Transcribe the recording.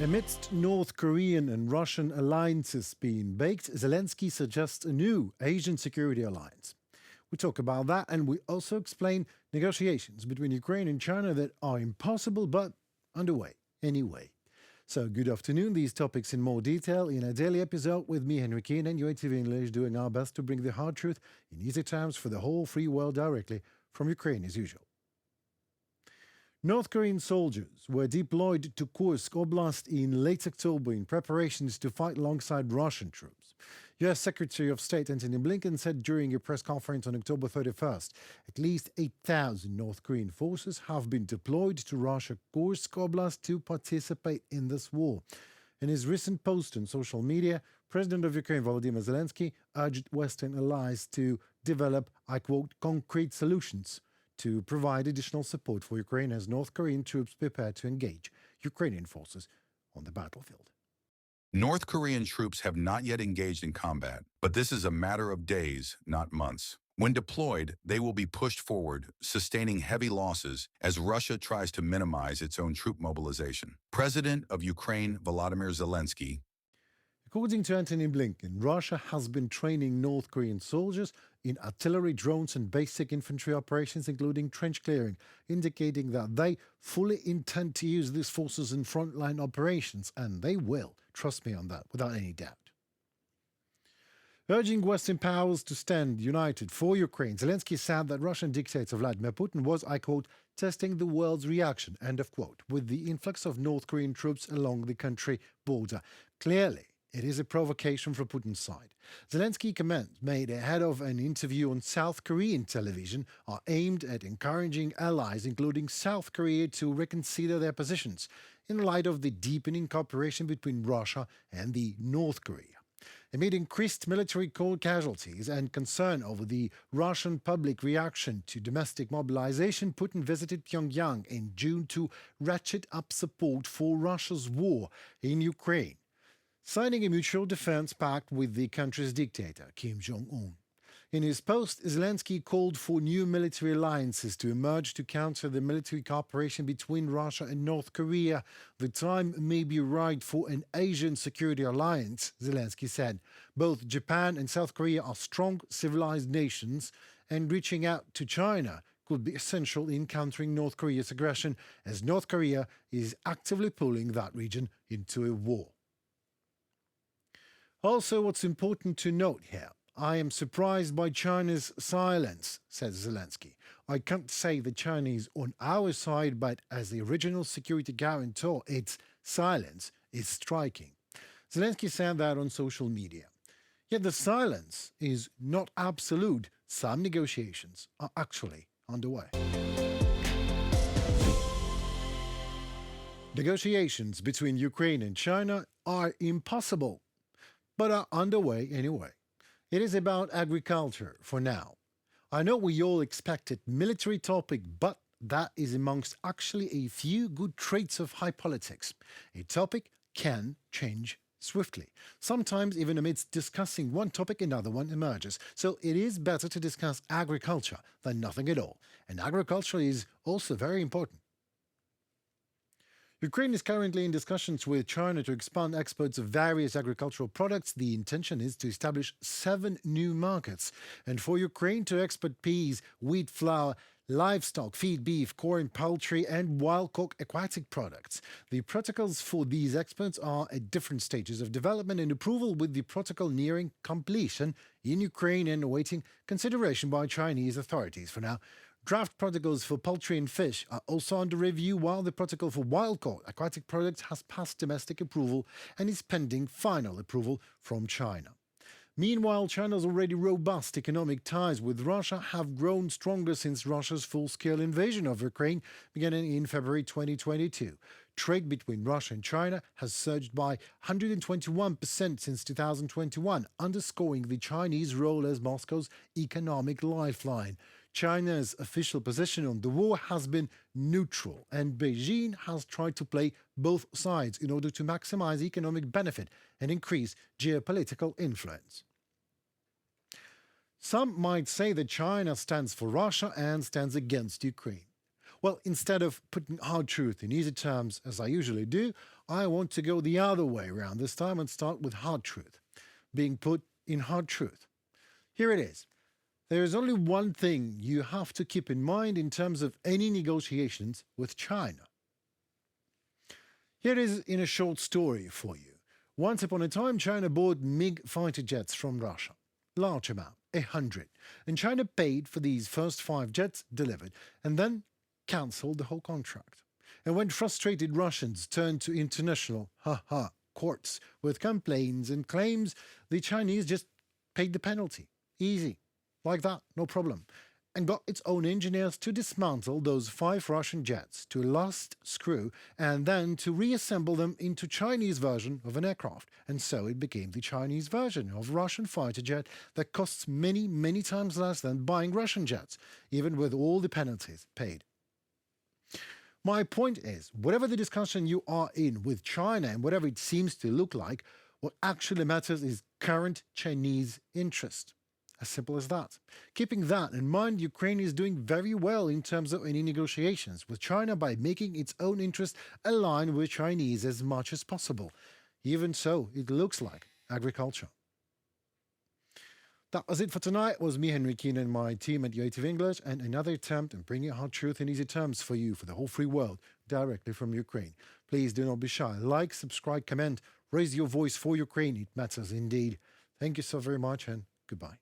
Amidst North Korean and Russian alliances being baked, Zelensky suggests a new Asian security alliance. We talk about that, and we also explain negotiations between Ukraine and China that are impossible but underway anyway. So good afternoon. These topics in more detail in a daily episode with me, Henry Keane, and UATV English, doing our best to bring the hard truth in easy terms for the whole free world directly from Ukraine as usual. North Korean soldiers were deployed to Kursk, Oblast in late October in preparations to fight alongside Russian troops. U.S. Secretary of State Antony Blinken said during a press conference on October 31st, at least 8,000 North Korean forces have been deployed to Russia, Kursk Oblast, to participate in this war. In his recent post on social media, President of Ukraine Volodymyr Zelensky urged Western allies to develop, I quote, concrete solutions to provide additional support for Ukraine as North Korean troops prepare to engage Ukrainian forces on the battlefield. North Korean troops have not yet engaged in combat, but this is a matter of days, not months. When deployed, they will be pushed forward, sustaining heavy losses as Russia tries to minimize its own troop mobilization. President of Ukraine Volodymyr Zelensky. According to Antony Blinken, Russia has been training North Korean soldiers in artillery, drones and basic infantry operations, including trench clearing, indicating that they fully intend to use these forces in frontline operations, and they will. Trust me on that, without any doubt. Urging Western powers to stand united for Ukraine, Zelensky said that Russian dictator Vladimir Putin was, I quote, testing the world's reaction, end of quote, with the influx of North Korean troops along the country border. Clearly, it is a provocation from Putin's side. Zelensky's comments made ahead of an interview on South Korean television are aimed at encouraging allies, including South Korea, to reconsider their positions in light of the deepening cooperation between Russia and the North Korea. Amid increased military casualties and concern over the Russian public reaction to domestic mobilization, Putin visited Pyongyang in June to ratchet up support for Russia's war in Ukraine, signing a mutual defense pact with the country's dictator, Kim Jong-un. In his post, Zelensky called for new military alliances to emerge to counter the military cooperation between Russia and North Korea. The time may be right for an Asian security alliance, Zelensky said. Both Japan and South Korea are strong, civilized nations, and reaching out to China could be essential in countering North Korea's aggression, as North Korea is actively pulling that region into a war. Also, what's important to note here, I am surprised by China's silence, says Zelensky. I can't say that China is on our side, but as the original security guarantor, its silence is striking. Zelensky said that on social media. Yet the silence is not absolute. Some negotiations are actually underway. Negotiations between Ukraine and China are impossible, but are underway anyway. It is about agriculture for now. I know we all expected military topic, but that is amongst actually a few good traits of high politics. A topic can change swiftly. Sometimes even amidst discussing one topic, another one emerges. So it is better to discuss agriculture than nothing at all. And agriculture is also very important. Ukraine is currently in discussions with China to expand exports of various agricultural products. The intention is to establish 7 new markets, and for Ukraine to export peas, wheat flour, livestock, feed, beef, corn, poultry, and wild-caught aquatic products. The protocols for these exports are at different stages of development and approval, with the protocol nearing completion in Ukraine and awaiting consideration by Chinese authorities. For now, draft protocols for poultry and fish are also under review, while the protocol for wild-caught aquatic products has passed domestic approval and is pending final approval from China. Meanwhile, China's already robust economic ties with Russia have grown stronger since Russia's full-scale invasion of Ukraine beginning in February 2022. Trade between Russia and China has surged by 121% since 2021, underscoring the Chinese role as Moscow's economic lifeline. China's official position on the war has been neutral, and Beijing has tried to play both sides in order to maximize economic benefit and increase geopolitical influence. Some might say that China stands for Russia and stands against Ukraine. Well, instead of putting hard truth in easy terms, as I usually do, I want to go the other way around this time and start with hard truth, being put in hard truth. Here it is. There is only one thing you have to keep in mind in terms of any negotiations with China. Here it is in a short story for you. Once upon a time, China bought MiG fighter jets from Russia. Large amount, 100. And China paid for these first 5 jets delivered and then cancelled the whole contract. And when frustrated Russians turned to international courts with complaints and claims, the Chinese just paid the penalty. Easy. Like that, no problem. And got its own engineers to dismantle those 5 Russian jets to a last screw and then to reassemble them into Chinese version of an aircraft. And so it became the Chinese version of Russian fighter jet that costs many, many times less than buying Russian jets, even with all the penalties paid. My point is, whatever the discussion you are in with China and whatever it seems to look like, what actually matters is current Chinese interest. As simple as that. Keeping that in mind, Ukraine is doing very well in terms of any negotiations with China by making its own interest align with Chinese as much as possible. Even so, it looks like agriculture. That was it for tonight. It was me, Henry Keane, and my team at UATV English, and another attempt at bringing hard truth in easy terms for you, for the whole free world, directly from Ukraine. Please do not be shy. Like, subscribe, comment, raise your voice for Ukraine. It matters indeed. Thank you so very much, and goodbye.